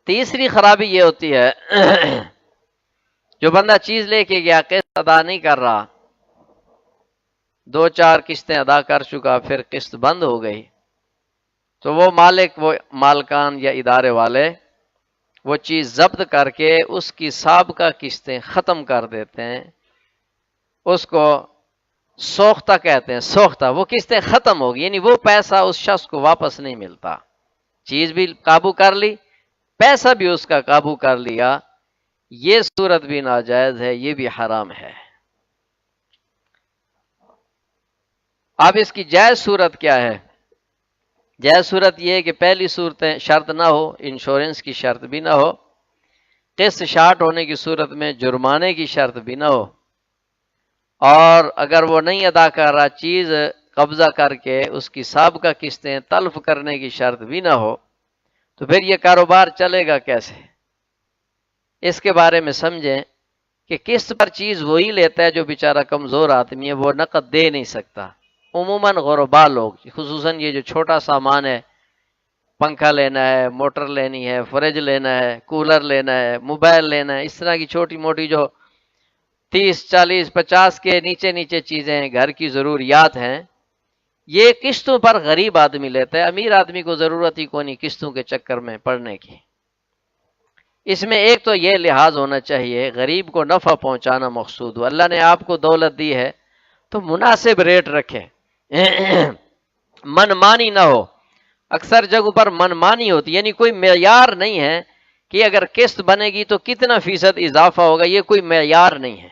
تیسری خرابی یہ ہوتی ہے جو بندہ چیز لے کے گیا قسط ادا نہیں کر رہا، 2-4 قسطیں ادا کر چکا، پھر قسط بند ہو گئی، تو وہ مالک، وہ مالکان یا ادارے والے وہ چیز ضبط کر کے اس کی سابقہ قسطیں ختم کر دیتے ہیں، اس کو سوختہ کہتے ہیں، سوختہ، وہ قسطیں ختم ہوگی، یعنی وہ پیسہ اس شخص کو واپس نہیں ملتا، چیز بھی قابو کر لی، پیسہ بھی اس کا قابو کر لیا، یہ صورت بھی ناجائز ہے، یہ بھی حرام ہے۔ اب اس کی جائز صورت کیا ہے؟ جائز صورت یہ ہے کہ پہلی صورتیں شرط نہ ہو، انشورنس کی شرط بھی نہ ہو، قسط شارٹ ہونے کی صورت میں جرمانے کی شرط بھی نہ ہو، اور اگر وہ نہیں ادا کر رہا چیز قبضہ کر کے اس کی سابقہ قسطیں تلف کرنے کی شرط بھی نہ ہو، تو پھر یہ کاروبار چلے گا کیسے؟ اس کے بارے میں سمجھیں کہ قسط پر چیز وہی لیتا ہے جو بیچارہ کمزور آدمی ہے، وہ نقد دے نہیں سکتا۔ عموماً غربا لوگ، خصوصاً یہ جو چھوٹا سامان ہے، پنکھا لینا ہے، موٹر لینی ہے، فریج لینا ہے، کولر لینا ہے، موبائل لینا ہے، اس طرح کی چھوٹی موٹی جو 30-40-50 کے نیچے چیزیں ہیں، گھر کی ضروریات ہیں، یہ قسطوں پر غریب آدمی لیتا ہے۔ امیر آدمی کو ضرورت ہی کوئی نہیں قسطوں کے چکر میں پڑنے کی۔ اس میں ایک تو یہ لحاظ ہونا چاہیے، غریب کو نفع پہنچانا مقصود ہو، اللہ نے آپ کو دولت دی ہے تو مناسب ریٹ رکھیں، من مانی نہ ہو۔ اکثر جگہوں پر من مانی ہوتی، یعنی کوئی معیار نہیں ہے کہ اگر قسط بنے گی تو کتنا فیصد اضافہ ہوگا، یہ کوئی معیار نہیں ہے۔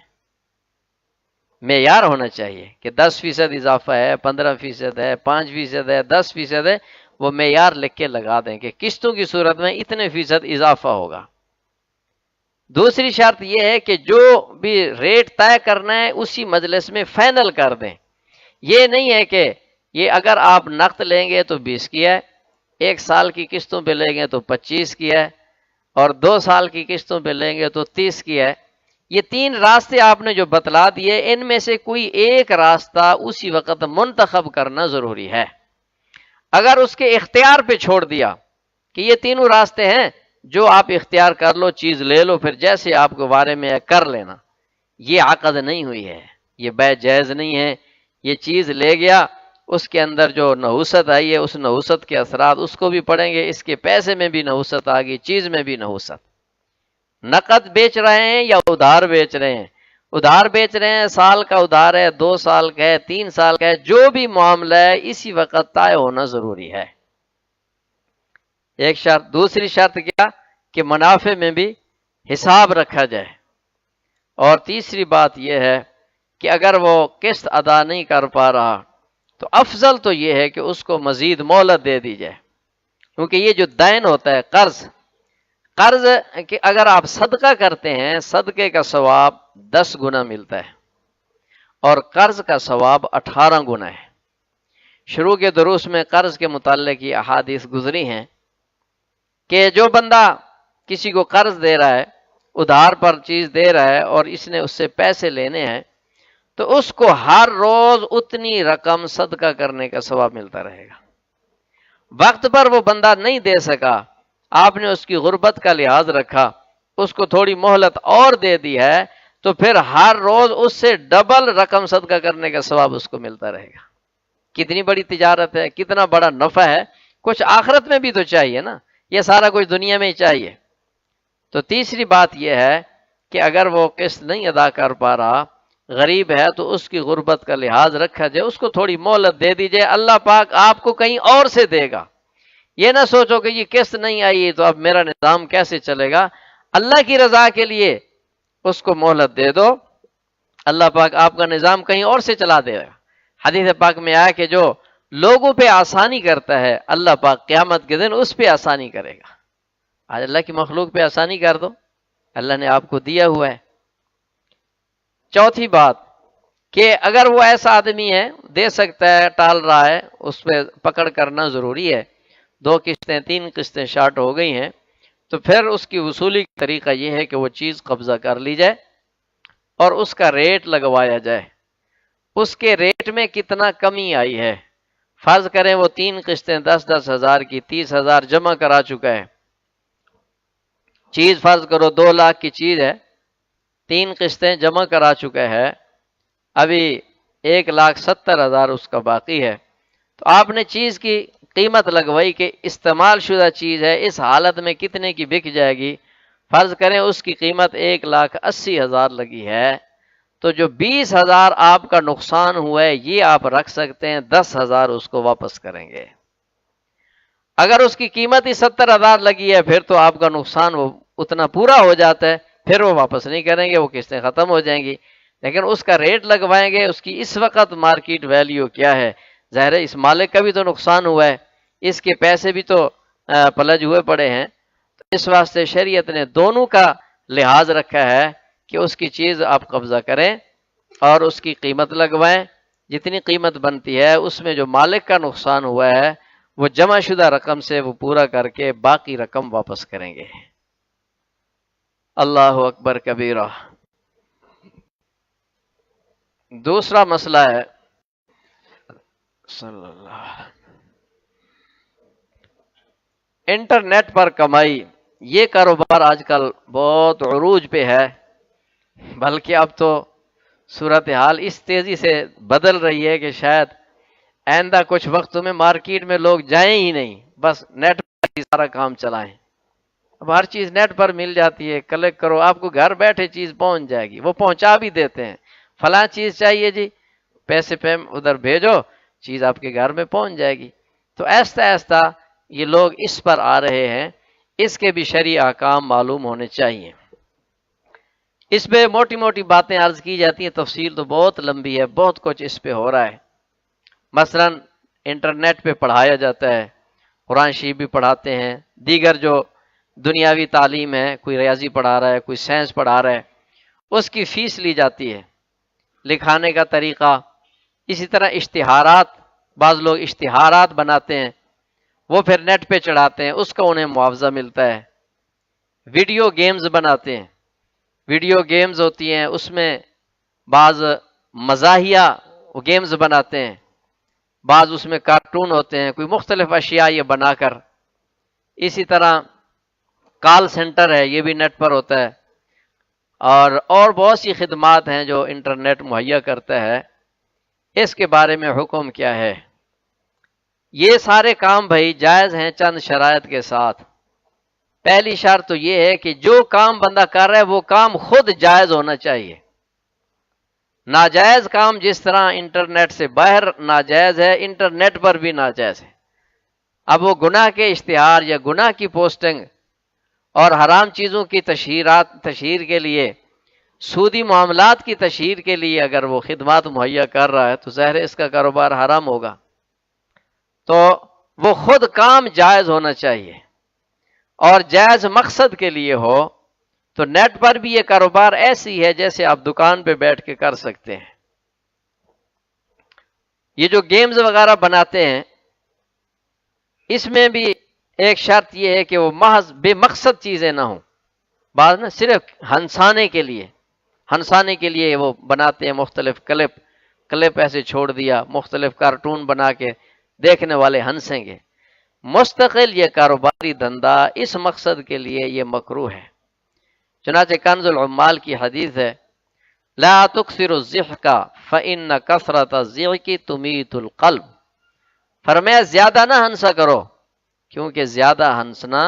معیار ہونا چاہیے کہ 10% اضافہ ہے، 15% ہے، 5% ہے، 10% ہے، وہ معیار لکھ کے لگا دیں کہ قسطوں کی صورت میں اتنے فیصد اضافہ ہوگا۔ دوسری شرط یہ ہے کہ جو بھی ریٹ طے کرنا ہے اسی مجلس میں فائنل کر دیں۔ یہ نہیں ہے کہ یہ اگر آپ نقد لیں گے تو 20 کی ہے، 1 سال کی قسطوں پہ لیں گے تو 25 کی ہے، اور 2 سال کی قسطوں پہ لیں گے تو 30 کی ہے۔ یہ 3 راستے آپ نے جو بتلا دیے، ان میں سے کوئی ایک راستہ اسی وقت منتخب کرنا ضروری ہے۔ اگر اس کے اختیار پہ چھوڑ دیا کہ یہ تینوں راستے ہیں، جو آپ اختیار کر لو، چیز لے لو، پھر جیسے آپ کو بارے میں کر لینا، یہ عقد نہیں ہوئی ہے، یہ بیع جائز نہیں ہے۔ یہ چیز لے گیا، اس کے اندر جو نحوست آئی ہے، اس نحوست کے اثرات اس کو بھی پڑیں گے، اس کے پیسے میں بھی نحوست آ گئی، چیز میں بھی نحوست۔ نقد بیچ رہے ہیں یا ادھار بیچ رہے ہیں؟ ادھار بیچ رہے ہیں، سال کا ادھار ہے، 2 سال کا ہے، 3 سال کا ہے، جو بھی معاملہ ہے اسی وقت طے ہونا ضروری ہے۔ ایک شرط۔ دوسری شرط کیا کہ منافع میں بھی حساب رکھا جائے، اور تیسری بات یہ ہے کہ اگر وہ قسط ادا نہیں کر پا رہا تو افضل تو یہ ہے کہ اس کو مزید مہلت دے دی جائے، کیونکہ یہ جو دین ہوتا ہے، قرض کہ اگر آپ صدقہ کرتے ہیں، صدقے کا ثواب 10 گنا ملتا ہے اور قرض کا ثواب 18 گنا ہے۔ شروع کے دروس میں قرض کے متعلق یہ احادیث گزری ہیں کہ جو بندہ کسی کو قرض دے رہا ہے، ادھار پر چیز دے رہا ہے، اور اس نے اس سے پیسے لینے ہیں، تو اس کو ہر روز اتنی رقم صدقہ کرنے کا ثواب ملتا رہے گا۔ وقت پر وہ بندہ نہیں دے سکا، آپ نے اس کی غربت کا لحاظ رکھا، اس کو تھوڑی مہلت اور دے دی ہے، تو پھر ہر روز اس سے ڈبل رقم صدقہ کرنے کا ثواب اس کو ملتا رہے گا۔ کتنی بڑی تجارت ہے، کتنا بڑا نفع ہے۔ کچھ آخرت میں بھی تو چاہیے نا، یہ سارا کچھ دنیا میں ہی چاہیے۔ تو تیسری بات یہ ہے کہ اگر وہ قسط نہیں ادا کر پا رہا، غریب ہے، تو اس کی غربت کا لحاظ رکھا جائے، اس کو تھوڑی مہلت دے دی جائے، اللہ پاک آپ کو کہیں اور سے دے گا۔ یہ نہ سوچو کہ یہ قسط نہیں آئی تو اب میرا نظام کیسے چلے گا۔ اللہ کی رضا کے لیے اس کو مہلت دے دو، اللہ پاک آپ کا نظام کہیں اور سے چلا دے گا۔ حدیث پاک میں آیا کہ جو لوگوں پہ آسانی کرتا ہے، اللہ پاک قیامت کے دن اس پہ آسانی کرے گا۔ آج اللہ کی مخلوق پہ آسانی کر دو، اللہ نے آپ کو دیا ہوا ہے۔ چوتھی بات کہ اگر وہ ایسا آدمی ہے، دے سکتا ہے، ٹال رہا ہے، اس پہ پکڑ کرنا ضروری ہے۔ 2 قسطیں 3 قسطیں شارٹ ہو گئی ہیں، تو پھر اس کی وصولی کا طریقہ یہ ہے کہ وہ چیز قبضہ کر لی جائے اور اس کا ریٹ لگوایا جائے۔ اس کے ریٹ میں کتنا کمی آئی ہے، فرض کریں وہ 3 قسطیں 10-10 ہزار کی 30,000 جمع کرا چکا ہے، چیز فرض کرو 2 لاکھ کی چیز ہے، 3 قسطیں جمع کرا چکا ہے، ابھی 1,70,000 اس کا باقی ہے، تو آپ نے چیز کی قیمت لگوائی کہ استعمال شدہ چیز ہے، اس حالت میں کتنے کی بک جائے گی؟ فرض کریں اس کی قیمت 1,80,000 لگی ہے، تو جو 20,000 آپ کا نقصان ہوا ہے یہ آپ رکھ سکتے ہیں، 10,000 اس کو واپس کریں گے۔ اگر اس کی قیمت ہی 70,000 لگی ہے پھر تو آپ کا نقصان وہ اتنا پورا ہو جاتا ہے، پھر وہ واپس نہیں کریں گے، وہ قسطیں ختم ہو جائیں گی۔ لیکن اس کا ریٹ لگوائیں گے، اس کی اس وقت مارکیٹ ویلیو کیا ہے، ظاہر ہے اس مالک کا بھی تو نقصان ہوا ہے، اس کے پیسے بھی تو پلج ہوئے پڑے ہیں، تو اس واسطے شریعت نے دونوں کا لحاظ رکھا ہے کہ اس کی چیز آپ قبضہ کریں اور اس کی قیمت لگوائیں، جتنی قیمت بنتی ہے اس میں جو مالک کا نقصان ہوا ہے وہ جمع شدہ رقم سے وہ پورا کر کے باقی رقم واپس کریں گے۔ اللہ اکبر کبیرہ۔ دوسرا مسئلہ ہے صلی اللہ، انٹرنیٹ پر کمائی، یہ کاروبار آج کل بہت عروج پہ ہے، بلکہ اب تو صورتحال اس تیزی سے بدل رہی ہے کہ شاید آئندہ کچھ وقت میں مارکیٹ میں لوگ جائیں ہی نہیں، بس نیٹ پر ہی سارا کام چلائیں۔ اب ہر چیز نیٹ پر مل جاتی ہے، کلک کرو، آپ کو گھر بیٹھے چیز پہنچ جائے گی، وہ پہنچا بھی دیتے ہیں، فلاں چیز چاہیے جی، پیسے پہ ادھر بھیجو، چیز آپ کے گھر میں پہنچ جائے گی۔ تو ایسا ایسا یہ لوگ اس پر آ رہے ہیں، اس کے بھی شرعی احکام معلوم ہونے چاہیے۔ اس پہ موٹی موٹی باتیں عرض کی جاتی ہیں، تفصیل تو بہت لمبی ہے، بہت کچھ اس پہ ہو رہا ہے۔ مثلا انٹرنیٹ پہ پڑھایا جاتا ہے، قرآن شریف بھی پڑھاتے ہیں، دیگر جو دنیاوی تعلیم ہے، کوئی ریاضی پڑھا رہا ہے، کوئی سائنس پڑھا رہا ہے، اس کی فیس لی جاتی ہے، لکھانے کا طریقہ، اسی طرح اشتہارات، بعض لوگ اشتہارات بناتے ہیں، وہ پھر نیٹ پہ چڑھاتے ہیں، اس کا انہیں معاوضہ ملتا ہے۔ ویڈیو گیمز بناتے ہیں، ویڈیو گیمز ہوتی ہیں، اس میں بعض مزاحیہ گیمز بناتے ہیں، بعض اس میں کارٹون ہوتے ہیں، کوئی مختلف اشیاء یہ بنا کر۔ اسی طرح کال سینٹر ہے، یہ بھی نیٹ پر ہوتا ہے، اور بہت سی خدمات ہیں جو انٹرنیٹ مہیا کرتا ہے۔ اس کے بارے میں حکم کیا ہے؟ یہ سارے کام بھائی جائز ہیں چند شرائط کے ساتھ۔ پہلی شرط تو یہ ہے کہ جو کام بندہ کر رہا ہے وہ کام خود جائز ہونا چاہیے۔ ناجائز کام جس طرح انٹرنیٹ سے باہر ناجائز ہے، انٹرنیٹ پر بھی ناجائز ہے۔ اب وہ گناہ کے اشتہار یا گناہ کی پوسٹنگ اور حرام چیزوں کی تشہیر کے لیے، سودی معاملات کی تشہیر کے لیے اگر وہ خدمات مہیا کر رہا ہے تو ظاہر اس کا کاروبار حرام ہوگا۔ تو وہ خود کام جائز ہونا چاہیے اور جائز مقصد کے لیے ہو۔ تو نیٹ پر بھی یہ کاروبار ایسی ہے جیسے آپ دکان پہ بیٹھ کے کر سکتے ہیں۔ یہ جو گیمز وغیرہ بناتے ہیں اس میں بھی ایک شرط یہ ہے کہ وہ محض بے مقصد چیزیں نہ ہوں، بعض نا صرف ہنسانے کے لیے وہ بناتے ہیں، مختلف کلپ ایسے چھوڑ دیا، مختلف کارٹون بنا کے دیکھنے والے ہنسیں گے۔ مستقل یہ کاروباری دھندا اس مقصد کے لیے یہ مکروہ ہے۔ چنانچہ کنز العمال کی حدیث ہے، لا تکثر الضحک فإن کثرۃ الضحک تمیت القلب، فرمایا زیادہ نہ ہنسا کرو کیونکہ زیادہ ہنسنا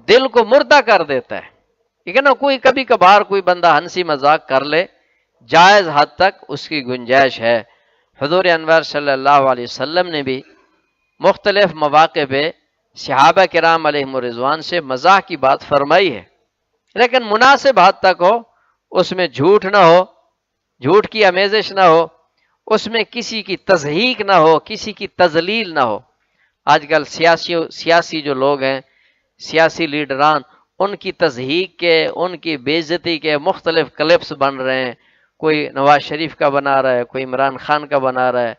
دل کو مردہ کر دیتا ہے۔ ٹھیک ہے نا، کوئی کبھی کبھار کوئی بندہ ہنسی مذاق کر لے، جائز حد تک اس کی گنجائش ہے۔ حضور انور صلی اللہ علیہ وسلم نے بھی مختلف مواقع پہ صحابہ کرام علیہم الرضوان سے مزاح کی بات فرمائی ہے، لیکن مناسب حد تک ہو، اس میں جھوٹ نہ ہو، جھوٹ کی آمیزش نہ ہو، اس میں کسی کی تضحیک نہ ہو، کسی کی تذلیل نہ ہو۔ آج کل سیاسی جو لوگ ہیں، سیاسی لیڈران، ان کی تضحیک کے، ان کی بے عزتی کے مختلف کلپس بن رہے ہیں، کوئی نواز شریف کا بنا رہا ہے، کوئی عمران خان کا بنا رہا ہے،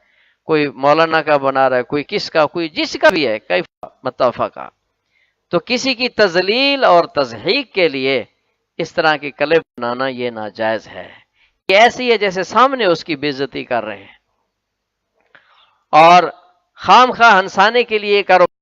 کوئی مولانا کا بنا رہا ہے، کوئی کس کا، کوئی جس کا بھی ہے، کیف متفقہ۔ تو کسی کی تذلیل اور تضحیک کے لیے اس طرح کی کلپ بنانا یہ ناجائز ہے۔ یہ ایسی ہے جیسے سامنے اس کی بے عزتی کر رہے ہیں، اور خام خواہ ہنسانے کے لیے کاروبار